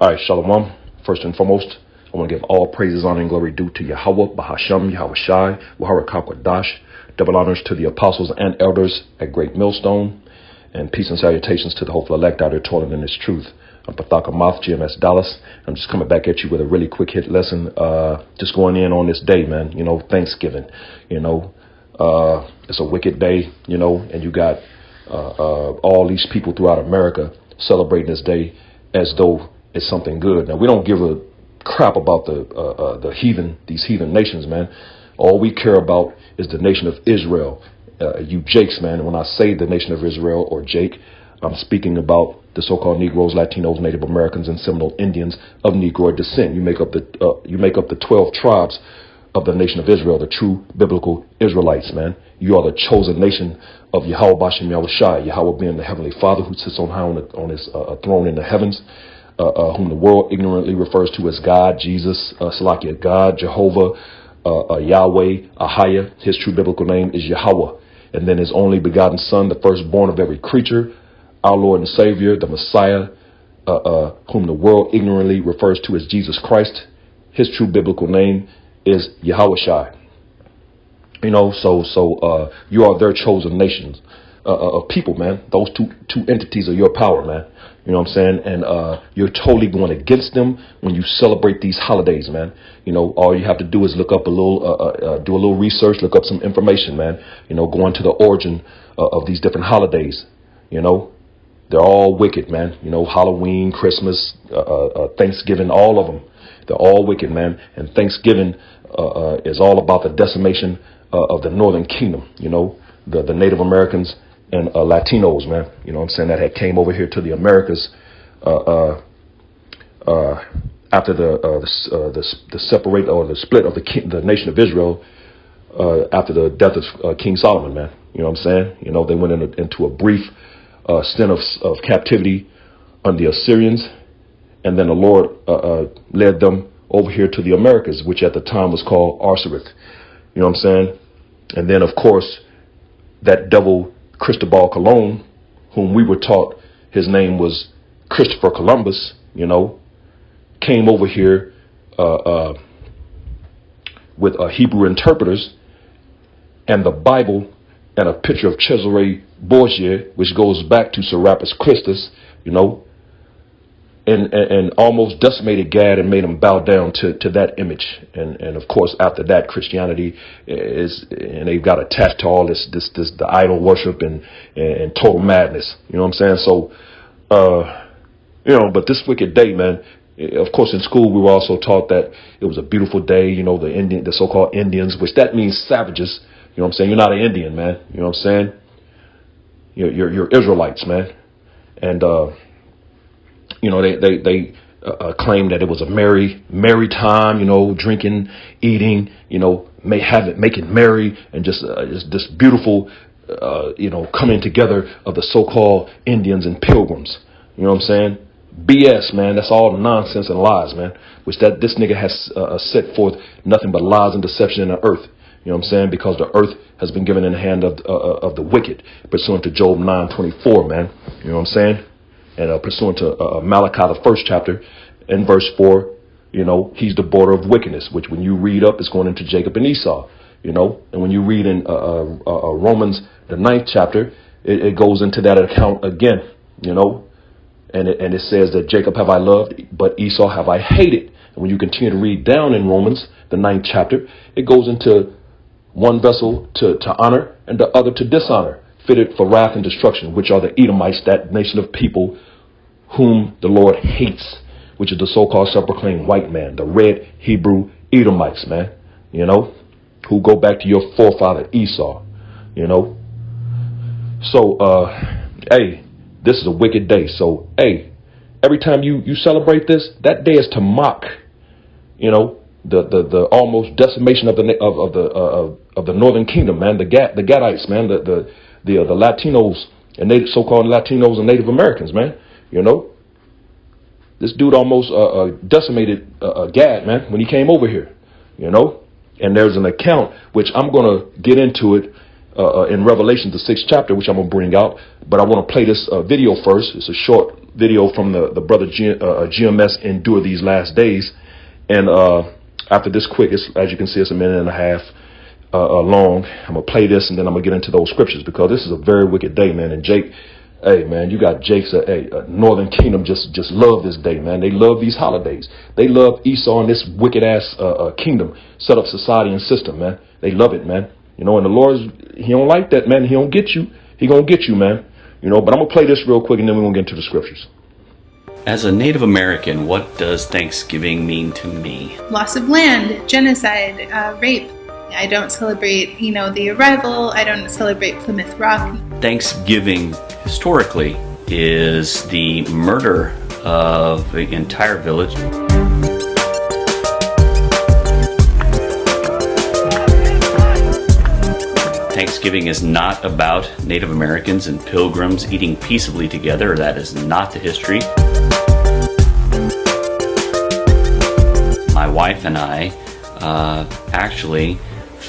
All right, Shalom. First and foremost, I want to give all praises, honor, and glory due to Yahweh, Bahasham, Yahweh Shai, Wahara Kakwadash. Double honors to the apostles and elders at Great Millstone. And peace and salutations to the hopeful elect out there toiling in this truth. I'm Pathaka Moth, GMS Dallas. I'm just coming back at you with a really quick hit lesson. Just going in on this day, man. Thanksgiving. It's a wicked day, and you got all these people throughout America celebrating this day as though it's something good. Now, we don't give a crap about these heathen nations, man. All we care about is the nation of Israel. You Jakes, man. And when I say the nation of Israel or Jake, I'm speaking about the so-called Negroes, Latinos, Native Americans, and Seminole Indians of Negroid descent. You make up the 12 tribes of the nation of Israel, the true biblical Israelites, man. You are the chosen nation of Yahweh Bashem Yahweh Shai, Yahweh being the heavenly Father who sits on high on his throne in the heavens, whom the world ignorantly refers to as God, Jesus, Salakia, God, Jehovah, Yahweh, Ahaya. His true biblical name is Yahweh. And then his only begotten Son, the firstborn of every creature, our Lord and Savior, the Messiah, whom the world ignorantly refers to as Jesus Christ. His true biblical name is Yahweh Shai. So you are their chosen nations of people, man. Those two entities are your power, man. You know what I'm saying? And you're totally going against them when you celebrate these holidays, man. All you have to do is look up do a little research, look up some information, man. Go into the origin of these different holidays. They're all wicked, man. Halloween, Christmas, Thanksgiving, all of them. They're all wicked, man. And Thanksgiving is all about the decimation of the Northern Kingdom, the Native Americans and Latinos, man. That had came over here to the Americas after the separate or the split of the nation of Israel after the death of King Solomon, man. They went into a brief stint of captivity under the Assyrians, and then the Lord led them over here to the Americas, which at the time was called Arsareth. And then, of course, that devil Cristobal Colon, whom we were taught his name was Christopher Columbus, came over here with Hebrew interpreters and the Bible and a picture of Cesare Borgia, which goes back to Serapis Christus, and almost decimated Gad and made him bow down to that image. And of course, after that, Christianity and they've got attached to all this the idol worship and total madness. So, but this wicked day, man. Of course, in school, we were also taught that it was a beautiful day. The so-called Indians, which that means savages. You're not an Indian, man. You're Israelites, man. And, they claim that it was a merry time, drinking, eating, making merry and just this beautiful, coming together of the so-called Indians and pilgrims. BS, man. That's all nonsense and lies, man, which this nigga has set forth nothing but lies and deception in the earth. Because the earth has been given in the hand of the wicked, pursuant to Job 9:24, man. And pursuant to Malachi, the 1st chapter, in verse 4, he's the border of wickedness, which when you read up, it's going into Jacob and Esau, And when you read in Romans, the 9th chapter, it goes into that account again, And it says that Jacob have I loved, but Esau have I hated. And when you continue to read down in Romans, the 9th chapter, it goes into one vessel to honor and the other to dishonor, fitted for wrath and destruction, which are the Edomites, that nation of people whom the Lord hates, which is the so-called self-proclaimed white man, the red Hebrew Edomites, man, who go back to your forefather Esau, So, hey, this is a wicked day. So, hey, every time you celebrate this, that day is to mock, the almost decimation of the Northern Kingdom, man, the Gadites, man, the Latinos and so-called Latinos and Native Americans, man. This dude almost decimated Gad, man, when he came over here, And there's an account which I'm gonna get into it in Revelation, the 6th chapter, which I'm gonna bring out. But I want to play this video first. It's a short video from the brother GMS Endure These Last Days. And after this quick, as you can see, it's a minute and a half long. I'm going to play this, and then I'm going to get into those scriptures, because this is a very wicked day, man. And Jake, hey, man, you got Jake's Northern Kingdom just love this day, man. They love these holidays. They love Esau and this wicked-ass kingdom set up society and system, man. They love it, man. You know, and the Lord, he don't like that, man. He don't get you. He going to get you, man. You know, but I'm going to play this real quick, and then we're going to get into the scriptures. As a Native American, what does Thanksgiving mean to me? Loss of land, genocide, rape. I don't celebrate, the arrival. I don't celebrate Plymouth Rock. Thanksgiving, historically, is the murder of the entire village. Thanksgiving is not about Native Americans and pilgrims eating peaceably together. That is not the history. My wife and I actually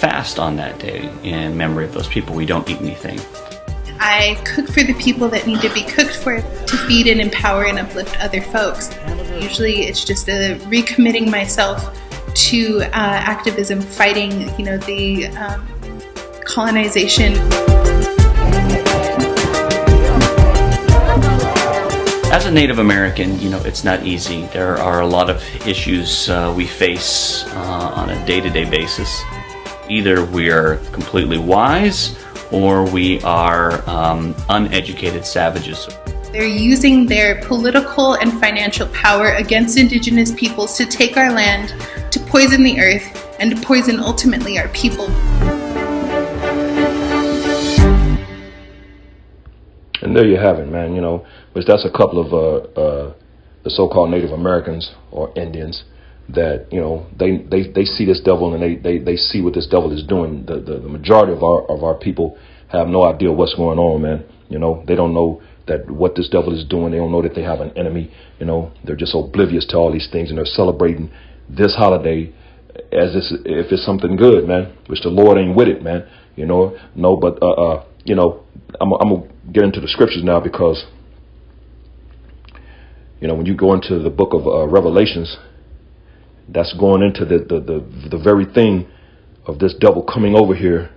fast on that day in memory of those people. We don't eat anything. I cook for the people that need to be cooked for, to feed and empower and uplift other folks. Usually it's just a recommitting myself to activism, fighting, the colonization. As a Native American, it's not easy. There are a lot of issues we face on a day-to-day basis. Either we are completely wise, or we are uneducated savages. They're using their political and financial power against indigenous peoples to take our land, to poison the earth, and to poison ultimately our people. And there you have it, man. Which that's a couple of the so-called Native Americans or Indians that they see this devil, and they see what this devil is doing. The majority of our people have no idea what's going on, man. They don't know that what this devil is doing. They don't know that they have an enemy. They're just oblivious to all these things, and they're celebrating this holiday as if it's something good, man. Which the Lord ain't with it, man. No, but I'm gonna get into the scriptures now, because when you go into the book of Revelations, that's going into the very thing of this devil coming over here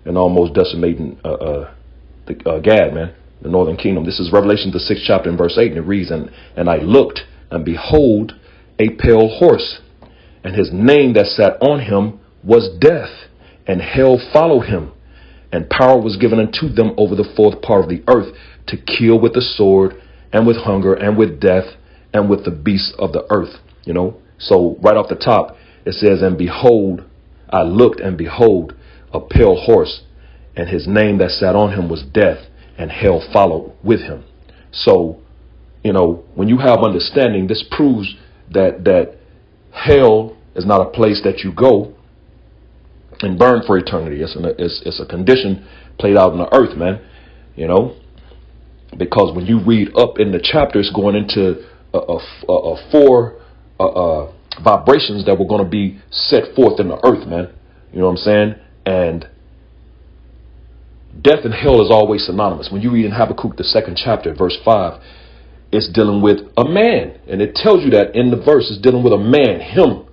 and almost decimating Gad, man, the Northern Kingdom. This is Revelation, the 6th chapter, and verse 8, and it reads, and I looked, and behold, a pale horse, and his name that sat on him was Death, and hell followed him. And power was given unto them over the fourth part of the earth, to kill with the sword, and with hunger, and with death, and with the beasts of the earth. So right off the top, it says, and behold, I looked, and behold, a pale horse, and his name that sat on him was Death, and hell followed with him. So, when you have understanding, this proves that hell is not a place that you go and burn for eternity. It's a condition played out on the earth, man. Because when you read up in the chapters, going into four vibrations that were going to be set forth in the earth, man. You know what I'm saying? And death and hell is always synonymous. When you read in Habakkuk, the 2nd chapter, verse 5, it's dealing with a man, and it tells you that in the verse it's dealing with a man, him.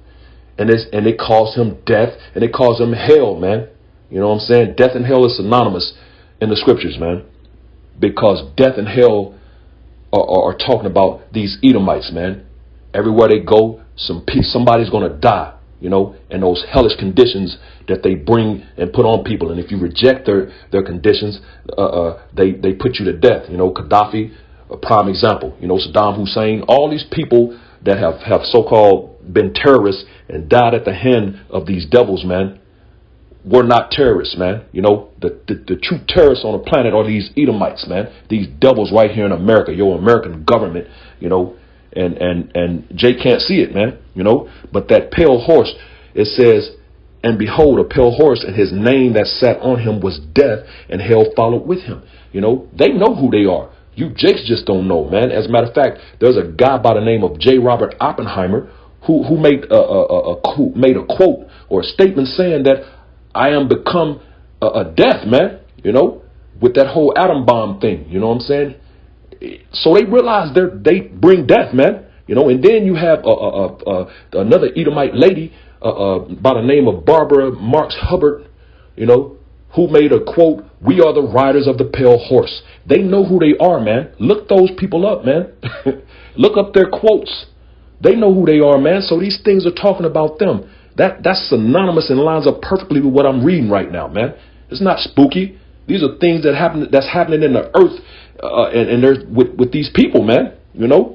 And it calls him death, and it calls him hell, man. You know what I'm saying? Death and hell is synonymous in the scriptures, man. Because death and hell are talking about these Edomites, man. Everywhere they go, somebody's going to die, and those hellish conditions that they bring and put on people. And if you reject their conditions, they put you to death. Gaddafi, a prime example. Saddam Hussein, all these people that have so-called been terrorists and died at the hand of these devils, man, were not terrorists, man. The true terrorists on the planet are these Edomites, man. These devils right here in America, your American government, and Jay can't see it, man, but that pale horse, it says, and behold, a pale horse, and his name that sat on him was Death, and hell followed with him. They know who they are. You Jakes just don't know, man. As a matter of fact, there's a guy by the name of J. Robert Oppenheimer who made a quote or a statement saying that I am become a death, man, with that whole atom bomb thing. You know what I'm saying? So they realize they bring death, man. You know, and then you have another Edomite lady by the name of Barbara Marx Hubbard, you know, who made a quote, "We are the riders of the pale horse." They know who they are, man. Look those people up, man. Look up their quotes. They know who they are, man. So these things are talking about them. That's synonymous and lines up perfectly with what I'm reading right now, man. It's not spooky. These are things that's happening in the earth, and there's with these people, man. You know.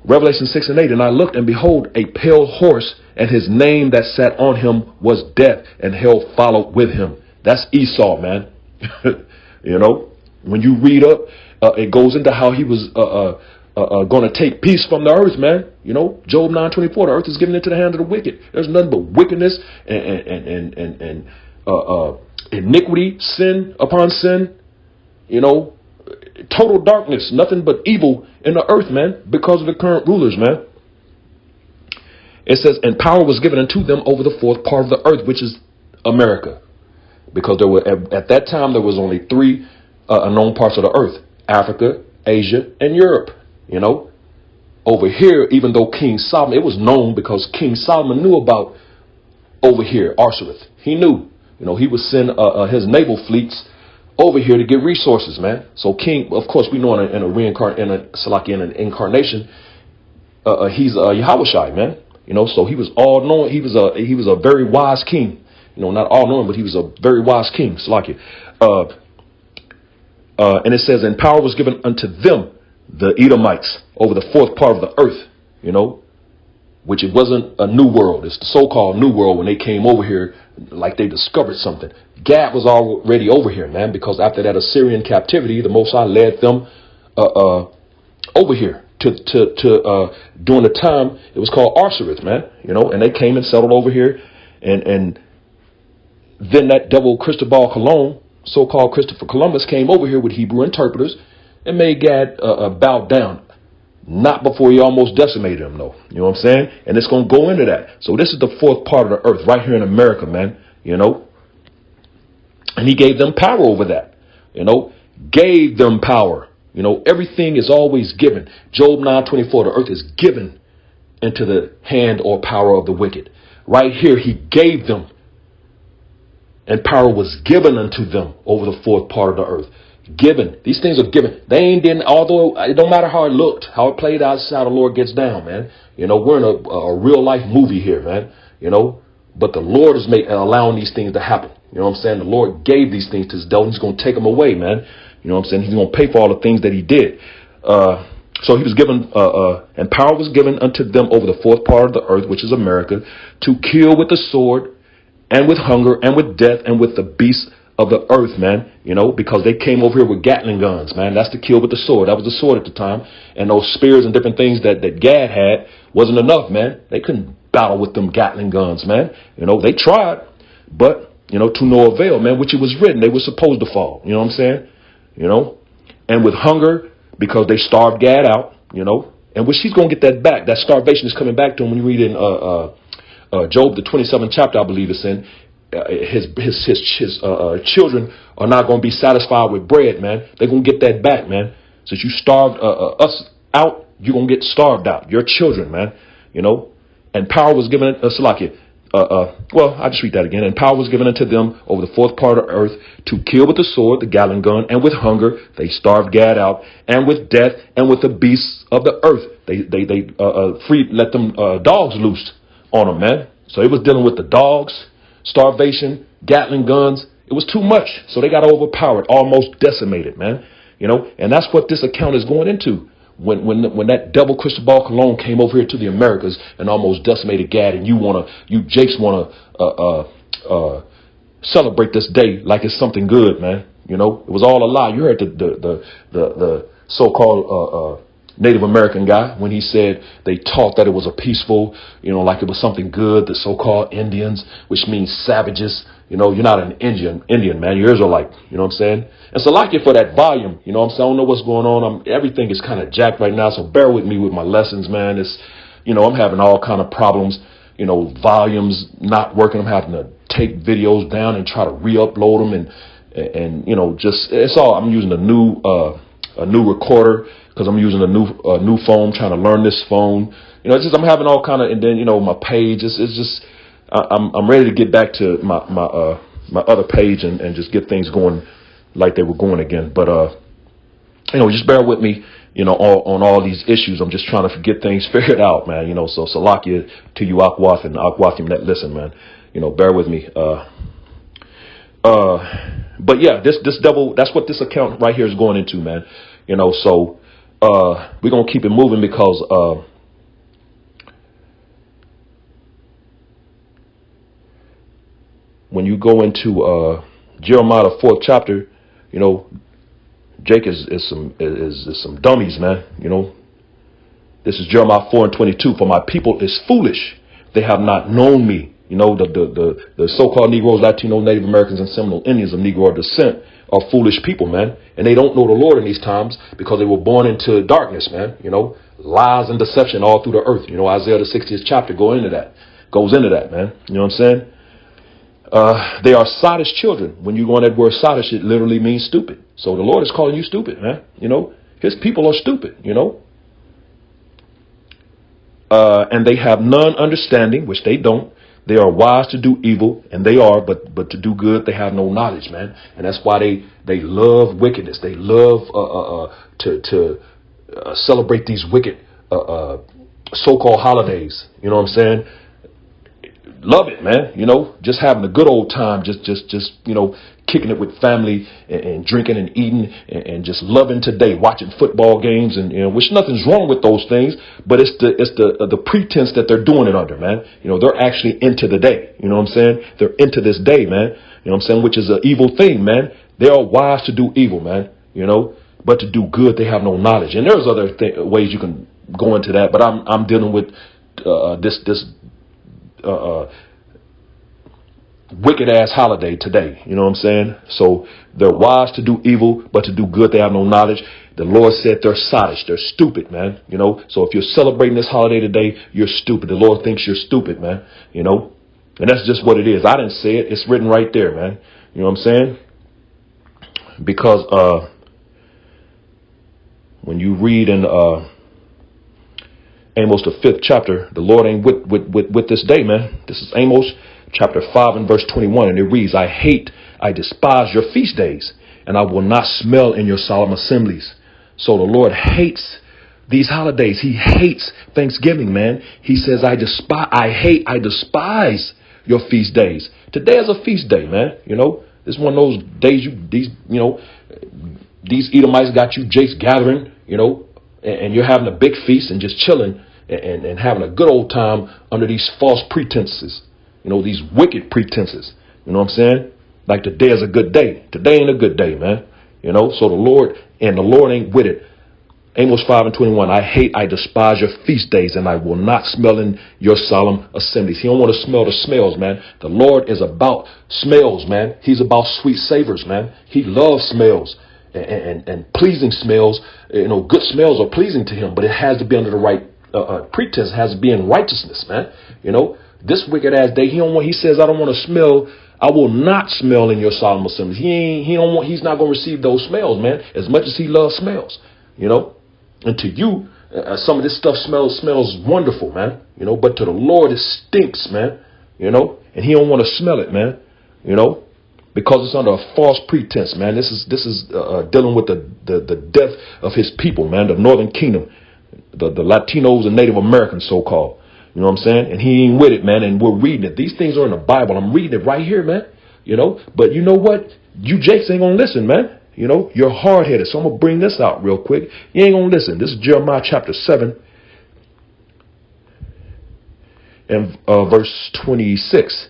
Revelation 6 and 8, and I looked, and behold, a pale horse, and his name that sat on him was Death, and hell followed with him. That's Esau, man. You know, when you read up, it goes into how he was going to take peace from the earth, man. You know, Job 9:24, the earth is given into the hand of the wicked. There's nothing but wickedness and iniquity, sin upon sin, you know, total darkness, nothing but evil in the earth, man, because of the current rulers, man. It says, and power was given unto them over the fourth part of the earth, which is America. Because there were, at that time, there was only three unknown parts of the earth: Africa, Asia, and Europe. You know, over here, even though King Solomon, it was known because King Solomon knew about over here, Arsareth. He knew, you know, he would send his naval fleets over here to get resources, man. So King, of course, we know in an incarnation, he's Yahushai, man. You know, so he was all knowing. He was a very wise king. You know, not all knowing, but he was a very wise king. Salakia. And it says, and power was given unto them, the Edomites, over the fourth part of the earth. You know, which it wasn't a new world. It's the so-called new world when they came over here, like they discovered something. Gad was already over here, man, because after that Assyrian captivity, the Most High led them over here to during the time it was called Arsareth, man, you know, and they came and settled over here, and then that devil Cristobal Colon, so-called Christopher Columbus, came over here with Hebrew interpreters and made Gad bow down. Not before he almost decimated him, though. You know what I'm saying? And it's going to go into that. So this is the fourth part of the earth right here in America, man. You know, and he gave them power over that. You know, gave them power. You know, everything is always given. Job 9:24, the earth is given into the hand or power of the wicked. Right here, he gave them, and power was given unto them over the fourth part of the earth. Given. These things are given. They ain't in, although it don't matter how it looked, how it played out, how the Lord gets down, man. You know, we're in a real life movie here, man. You know, but the Lord is allowing these things to happen. You know what I'm saying? The Lord gave these things to his devil. He's going to take them away, man. You know what I'm saying? He's going to pay for all the things that he did. So he was given, and power was given unto them over the fourth part of the earth, which is America, to kill with the sword and with hunger and with death and with the beasts of the earth, man, you know, because they came over here with Gatling guns, man. That's to kill with the sword. That was the sword at the time. And those spears and different things that Gad had wasn't enough, man. They couldn't battle with them Gatling guns, man. You know, they tried, but, you know, to no avail, man, which it was written. They were supposed to fall. You know what I'm saying? You know, and with hunger, because they starved Gad out, you know, and which he's going to get that back. That starvation is coming back to him when you read in Job, the 27th chapter, I believe it's in. His children are not going to be satisfied with bread, man. They're going to get that back, man. Since you starved us out, you're going to get starved out. Your children, man. You know, and power was given Salakia. Well, I'll just read that again. And power was given unto them over the fourth part of earth to kill with the sword, the Gatling gun, and with hunger. They starved Gad out, and with death, and with the beasts of the earth. They let them dogs loose on them, man. So it was dealing with the dogs, starvation, Gatling guns. It was too much. So they got overpowered, almost decimated, man. You know, and that's what this account is going into. When that devil Cristobal Colon came over here to the Americas and almost decimated Gad, and you Jakes want to celebrate this day like it's something good, man. You know, it was all a lie. You heard the so-called Native American guy when he said they taught that it was a peaceful, you know, like it was something good. The so-called Indians, which means savages. You know, you're not an Indian, man. You're Israelite. You know what I'm saying? And so like it for that volume, you know what I'm saying? I don't know what's going on. Everything is kind of jacked right now. So bear with me with my lessons, man. It's, you know, I'm having all kind of problems, you know, volumes not working. I'm having to take videos down and try to re-upload them and, you know, just, it's all, I'm using a new, a new recorder because I'm using a new phone, trying to learn this phone. You know, it's just I'm having all kind of, and then my page. It's just I'm ready to get back to my other page and just get things going like they were going again. But just bear with me. On all these issues, I'm just trying to get things figured out, man. So Salakia to you, Akwath and Akwathim that listen, man. Bear with me. But yeah, this devil, that's what this account right here is going into, man. So we're gonna keep it moving because when you go into Jeremiah the 4th chapter, Jake is some dummies, man. This is Jeremiah 4:22. For my people is foolish; they have not known me. The so-called Negroes, Latino, Native Americans, and Seminole Indians of Negro descent are foolish people, man. And they don't know the Lord in these times because they were born into darkness, man. Lies and deception all through the earth. Isaiah the 60th chapter goes into that, man. You know what I'm saying? They are sottish children. When you go on that word sottish, it literally means stupid. So the Lord is calling you stupid, man. His people are stupid, and they have none understanding, which they don't. They are wise to do evil, and they are, but to do good, they have no knowledge, man. And that's why they love wickedness. They love to celebrate these wicked so-called holidays. You know what I'm saying? Love it, man. Just having a good old time, just kicking it with family and drinking and eating and just loving today, watching football games and which nothing's wrong with those things, but it's the pretense that they're doing it under, man. They're actually into the day. You know what I'm saying? They're into this day, man. You know what I'm saying? Which is an evil thing, man. They are wise to do evil, man. But to do good, they have no knowledge. And there's other ways you can go into that, but I'm dealing with this wicked ass holiday today. You know what I'm saying? So they're wise to do evil, but to do good they have no knowledge. The Lord said they're sottish. They're stupid, man. So if you're celebrating this holiday today, you're stupid. The Lord thinks you're stupid, man. And that's just what it is. I didn't say it. It's written right there, man. You know what I'm saying? Because when you read in Amos the 5th chapter, the Lord ain't with this day, man. This is Amos chapter 5 and verse 21, and it reads, I despise your feast days, and I will not smell in your solemn assemblies. So the Lord hates these holidays. He hates Thanksgiving, man. He says, I despise your feast days. Today is a feast day, man. It's one of those days these Edomites got you Jake's gathering, and you're having a big feast and just chilling and having a good old time under these false pretenses, these wicked pretenses. You know what I'm saying? Like today is a good day. Today ain't a good day, man. So the Lord ain't with it. Amos 5 and 21, I despise your feast days, and I will not smell in your solemn assemblies. He don't want to smell the smells, man. The Lord is about smells, man. He's about sweet savors, man. He loves smells. And pleasing smells, good smells are pleasing to him, but it has to be under the right pretense. It has to be in righteousness, man. This wicked ass day, he says, I don't want to smell. I will not smell in your solemn assemblies. He's not going to receive those smells, man. As much as he loves smells, and to you, some of this stuff smells wonderful, man. But to the Lord, it stinks, man. And he don't want to smell it, man. Because it's under a false pretense, man. This is dealing with the death of his people, man. The Northern Kingdom, the Latinos and Native Americans, so-called. You know what I'm saying? And he ain't with it, man. And we're reading it. These things are in the Bible. I'm reading it right here, man. But you know what? You Jakes ain't gonna listen, man. You're hard-headed. So I'm gonna bring this out real quick. You ain't gonna listen. This is Jeremiah chapter 7 and verse 26.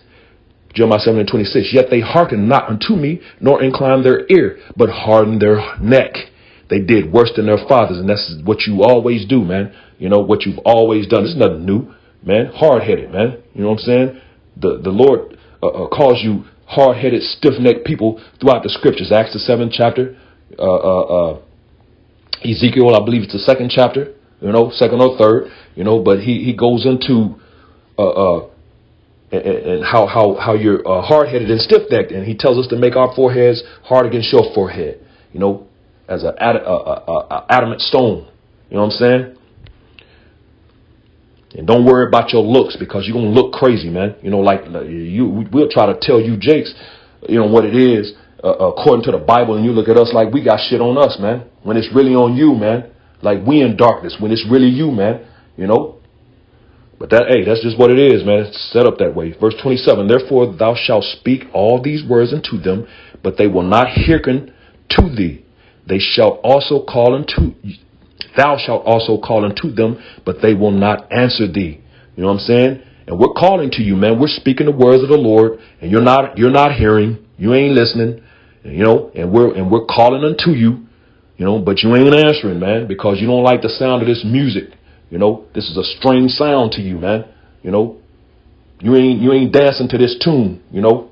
Jeremiah 7 and 26. Yet they hearken not unto me, nor incline their ear, but harden their neck. They did worse than their fathers, and that's what you always do, man. What you've always done. It's nothing new, man. Hard-headed, man. You know what I'm saying? The Lord calls you hard-headed, stiff-necked people throughout the scriptures. Acts the 7th chapter. Ezekiel, I believe it's the 2nd chapter. 2nd or 3rd. But he goes into and how you're hard-headed and stiff-necked, and he tells us to make our foreheads hard against your forehead. as a adamant stone. You know what I'm saying? And don't worry about your looks, because you're going to look crazy, man. You know, like we'll try to tell you Jakes, you know, what it is according to the Bible. And you look at us like we got shit on us, man, when it's really on you, man. Like we in darkness when it's really you, man, you know. But that's just what it is, man. It's set up that way. Verse 27, therefore thou shalt speak all these words unto them, but they will not hearken to thee. Thou shalt also call unto them, but they will not answer thee. You know what I'm saying? And we're calling to you, man. We're speaking the words of the Lord, and you're not hearing. You ain't listening, you know. And we're calling unto you, you know. But you ain't answering, man, because you don't like the sound of this music. You know, this is a strange sound to you, man. You know, you ain't dancing to this tune, you know,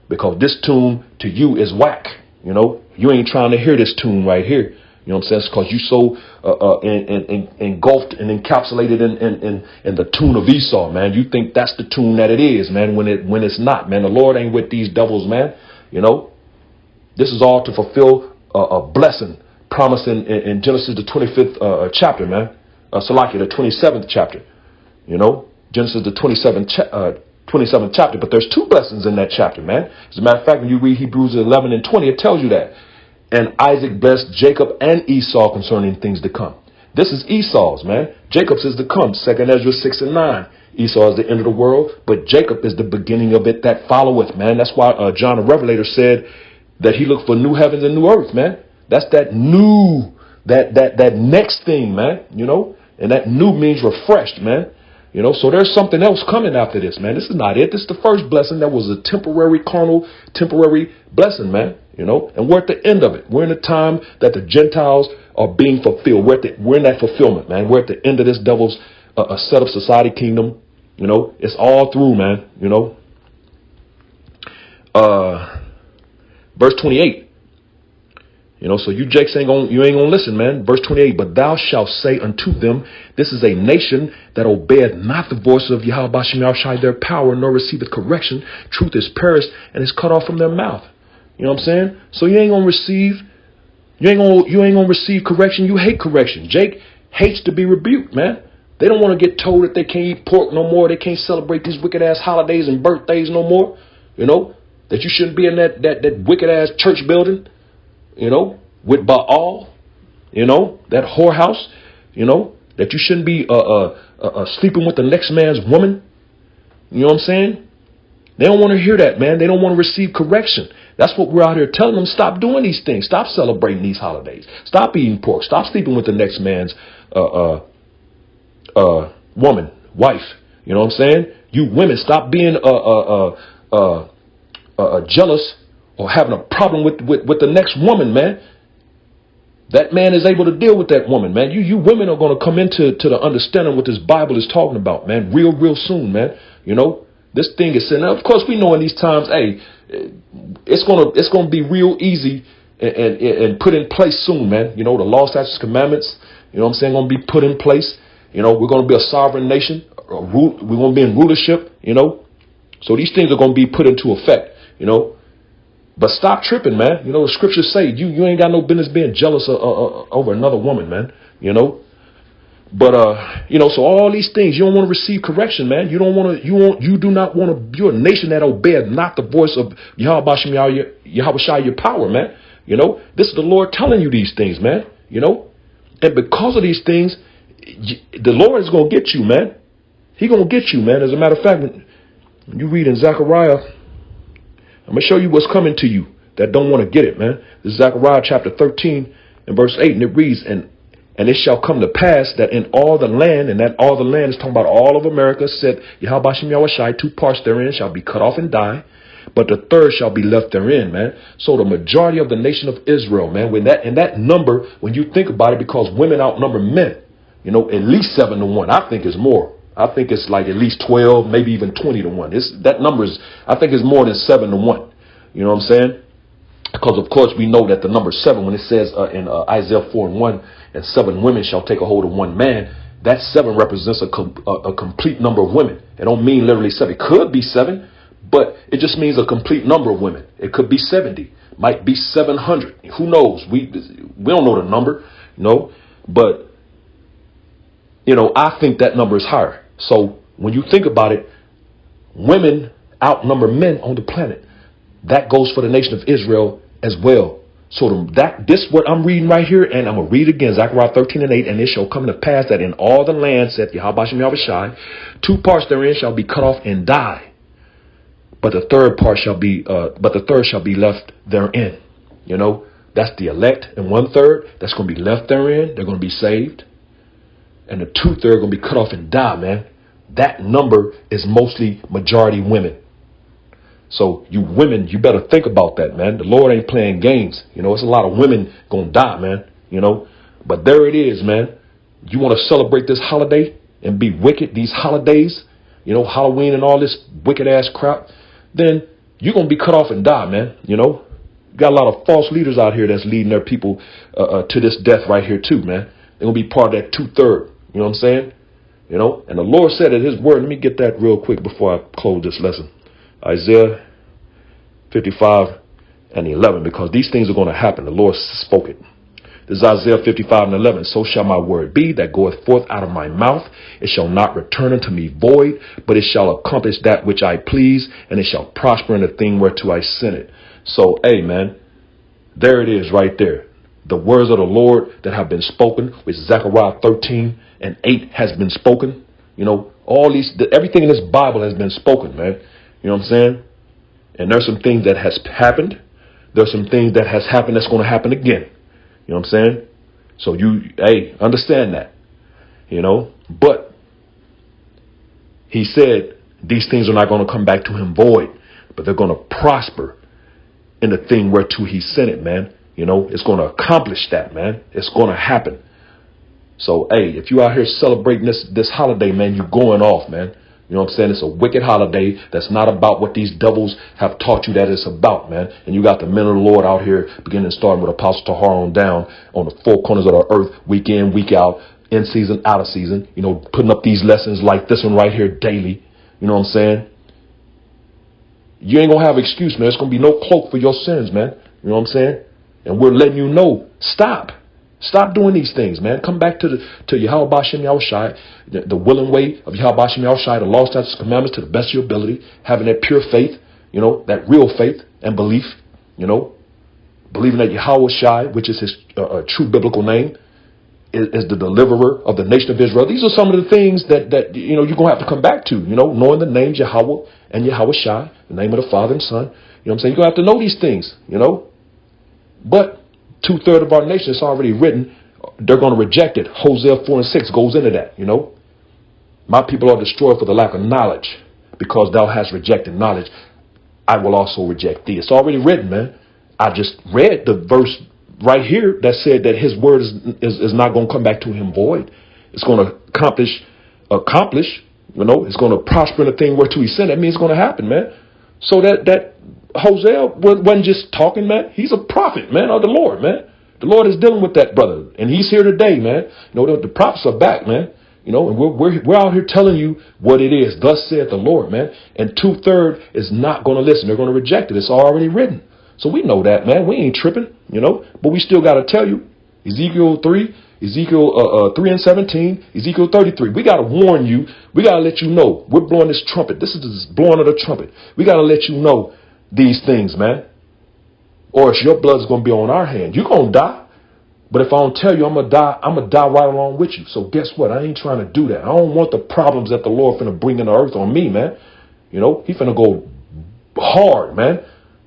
because this tune to you is whack. You know, you ain't trying to hear this tune right here. You know what I'm saying? It's because you so engulfed and encapsulated in the tune of Esau, man. You think that's the tune that it is, man, when it's not, man. The Lord ain't with these devils, man. You know, this is all to fulfill a blessing promised in Genesis the 25th chapter, man. Salakia, the 27th chapter. You know, Genesis the 27th chapter. But there's two blessings in that chapter, man. As a matter of fact, when you read Hebrews 11 and 20, it tells you that. And Isaac blessed Jacob and Esau concerning things to come. This is Esau's, man. Jacob's is to come. 2nd Ezra 6 and 9. Esau is the end of the world, but Jacob is the beginning of it that followeth, man. That's why John the Revelator said that he looked for new heavens and new earth, man. That's that new, that next thing, man, you know. And that new means refreshed, man. You know, so there's something else coming after this, man. This is not it. This is the first blessing that was a temporary, carnal, temporary blessing, man. You know, and we're at the end of it. We're in the time that the Gentiles are being fulfilled. We're in that fulfillment, man. We're at the end of this devil's set up society kingdom. You know, it's all through, man. You know, verse 28. You know, so you Jakes ain't gonna listen, man. Verse 28, but thou shalt say unto them, this is a nation that obeyeth not the voice of Yahweh Bashem Yahushai their power, nor receiveth correction. Truth is perished and is cut off from their mouth. You know what I'm saying? So you ain't gonna receive correction. You hate correction. Jake hates to be rebuked, man. They don't want to get told that they can't eat pork no more. They can't celebrate these wicked ass holidays and birthdays no more. You know, that you shouldn't be in that wicked ass church building. You know, with Baal, you know, that whorehouse, you know, that you shouldn't be sleeping with the next man's woman. You know what I'm saying? They don't want to hear that, man. They don't want to receive correction. That's what we're out here telling them. Stop doing these things. Stop celebrating these holidays. Stop eating pork. Stop sleeping with the next man's woman, wife. You know what I'm saying? You women, stop being jealous or having a problem with the next woman, man. That man is able to deal with that woman, man. You women are going to come into the understanding what this Bible is talking about, man, real soon, man. You know, this thing is sitting. Of course, we know in these times, hey, it's gonna be real easy and put in place soon, man. You know, the law, statutes, commandments, you know what I'm saying, gonna be put in place. You know, we're gonna be a sovereign nation. We're gonna be in rulership. You know, so these things are gonna be put into effect. You know. But stop tripping, man. You know, the scriptures say you ain't got no business being jealous over another woman, man. You know, but you know, so all these things, you don't want to receive correction, man. You don't want to. You do not want to. You're a nation that obeyeth not the voice of Yahweh Bashem Yahushai your power, man. You know, this is the Lord telling you these things, man. You know, and because of these things, the Lord is gonna get you, man. He gonna get you, man. As a matter of fact, when you read in Zechariah. I'm going to show you what's coming to you that don't want to get it, man. This is Zechariah chapter 13 and verse 8, and it reads, and it shall come to pass that in all the land, and that all the land is talking about all of America, said Yahweh Bashem Yahushai, 2 parts therein shall be cut off and die, but the third shall be left therein, man. So the majority of the nation of Israel, man, that number, when you think about it, because women outnumber men, you know, at least 7-1. I think it's more. I think it's like at least 12, maybe even 20-1. That number is, I think it's more than 7-1. You know what I'm saying? Because of course we know that the number 7, when it says in Isaiah 4:1, and 7 women shall take a hold of 1 man, that 7 represents a complete number of women. It don't mean literally 7. It could be 7, but it just means a complete number of women. It could be 70, Might be 700. Who knows? We don't know the number, but I think that number is higher. So when you think about it, women outnumber men on the planet. That goes for the nation of Israel as well. So this what I'm reading right here, and I'm going to read it again, Zechariah 13:8, and it shall come to pass that in all the land, saith Yahweh Shem Yahushai, 2 parts therein shall be cut off and die, but the third shall be left therein. That's the elect, and 1/3 that's going to be left therein. They're going to be saved, and the 2/3 are going to be cut off and die, man. That number is mostly majority women. So you women, you better think about that, man. The Lord ain't playing games. It's a lot of women gonna die, man. But there it is, man. You want to celebrate this holiday and be wicked, these holidays, Halloween and all this wicked ass crap, then you're gonna be cut off and die, man. You got a lot of false leaders out here that's leading their people to this death right here too, man. They're gonna be part of that 2/3. You know what I'm saying? And the Lord said in His word. Let me get that real quick before I close this lesson. Isaiah 55:11, because these things are going to happen. The Lord spoke it. This is Isaiah 55:11. So shall my word be that goeth forth out of my mouth. It shall not return unto me void, but it shall accomplish that which I please, and it shall prosper in the thing whereto I sent it. So, hey, man, there it is right there. The words of the Lord that have been spoken, which Zechariah 13:8 has been spoken. Everything in this Bible has been spoken, man. You know what I'm saying? And there's some things that has happened. There's some things that has happened that's going to happen again. You know what I'm saying? So understand that. But He said these things are not going to come back to Him void, but they're going to prosper in the thing whereto He sent it, man. It's going to accomplish that, man. It's going to happen. So, if you out here celebrating this holiday, man, you're going off, man. You know what I'm saying? It's a wicked holiday that's not about what these devils have taught you that it's about, man. And you got the men of the Lord out here, beginning starting with Apostle Tahar on down, on the 4 corners of the earth, week in, week out, in season, out of season, putting up these lessons like this one right here daily. You know what I'm saying? You ain't going to have excuse, man. There's going to be no cloak for your sins, man. You know what I'm saying? And we're letting you know, stop doing these things, man. Come back to Yahweh Shem Yahushai, the willing way of Yahweh Shem Yahushai, the law, statutes, commandments to the best of your ability, having that pure faith, that real faith and belief, believing that Yahweh Shai, which is His true biblical name, is the deliverer of the nation of Israel. These are some of the things that you're going to have to come back to, knowing the names Yahweh and Yahweh Shai, the name of the Father and Son. You know what I'm saying? You're going to have to know these things, But 2/3 of our nation is already written. They're going to reject it. Hosea 4:6 goes into that. My people are destroyed for the lack of knowledge, because thou hast rejected knowledge. I will also reject thee. It's already written, man. I just read the verse right here that said that His word is not going to come back to Him void. It's going to accomplish. It's going to prosper in the thing whereto He sent. That means it's going to happen, man. So that Hosea wasn't just talking, man. He's a prophet, man, of the Lord, man. The Lord is dealing with that brother, and he's here today, man. The prophets are back, man. And we're out here telling you what it is. Thus saith the Lord, man. And 2/3 is not going to listen. They're going to reject it. It's already written. So we know that, man. We ain't tripping, but we still got to tell you. Ezekiel 3, Ezekiel 3:17, Ezekiel 33. We got to warn you. We got to let you know. We're blowing this trumpet. This is the blowing of the trumpet. We got to let you know these things, man. Or it's your blood's going to be on our hand. You're going to die. But if I don't tell you, I'm going to die right along with you. So guess what? I ain't trying to do that. I don't want the problems that the Lord finna bring in the earth on me, man. He finna go hard, man.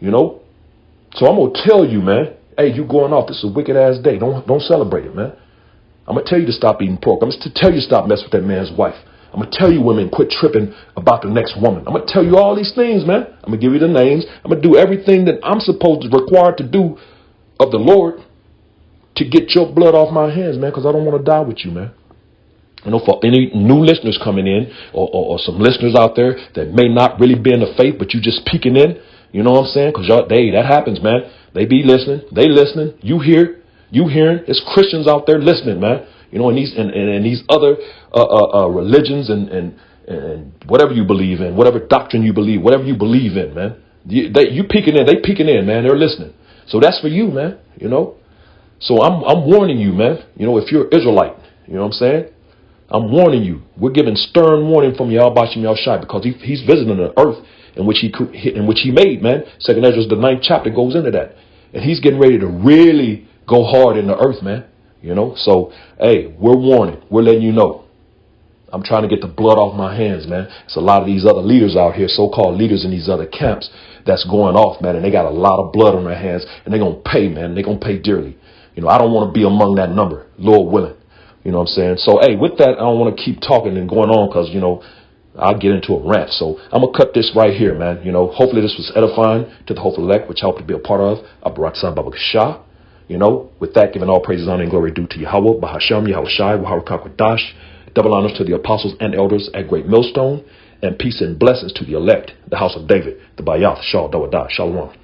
So I'm going to tell you, man, hey, you going off. This is a wicked ass day. Don't celebrate it, man. I'm going to tell you to stop eating pork. I'm going to tell you to stop messing with that man's wife. I'm going to tell you women, quit tripping about the next woman. I'm going to tell you all these things, man. I'm going to give you the names. I'm going to do everything that I'm required to do of the Lord to get your blood off my hands, man, because I don't want to die with you, man. For any new listeners coming in or some listeners out there that may not really be in the faith, but you just peeking in, you know what I'm saying? Because that happens, man. They be listening. They listening. You hearing. It's Christians out there listening, man. In these other religions and whatever you believe in, whatever doctrine you believe, whatever you believe in, man. You peeking in, they peeking in, man. They're listening. So that's for you, man, you know. So I'm warning you, man, you know, if you're an Israelite, you know what I'm saying? I'm warning you. We're giving stern warning from Yahweh Shem Yahushai, because he's visiting the earth in which he made, man. Second Ezra, the 9th chapter, goes into that. And he's getting ready to really go hard in the earth, man. You know, so, hey, we're warning. We're letting you know. I'm trying to get the blood off my hands, man. It's a lot of these other leaders out here, so-called leaders in these other camps, that's going off, man. And they got a lot of blood on their hands, and they're going to pay, man. They're going to pay dearly. You know, I don't want to be among that number, Lord willing. You know what I'm saying? So, hey, with that, I don't want to keep talking and going on, because, you know, I'll get into a rant. So I'm going to cut this right here, man. You know, hopefully this was edifying to the hopeful elect, which I hope to be a part of. Abaratsan Baba Shah. You know, with that, giving all praises, honor, and glory due to Yahweh, Bahasham, Yahushai, Waharakakadash. Double honors to the apostles and elders at Great Millstone, and peace and blessings to the elect, the house of David, the Bayath, Shah, Dawadah, Shalom.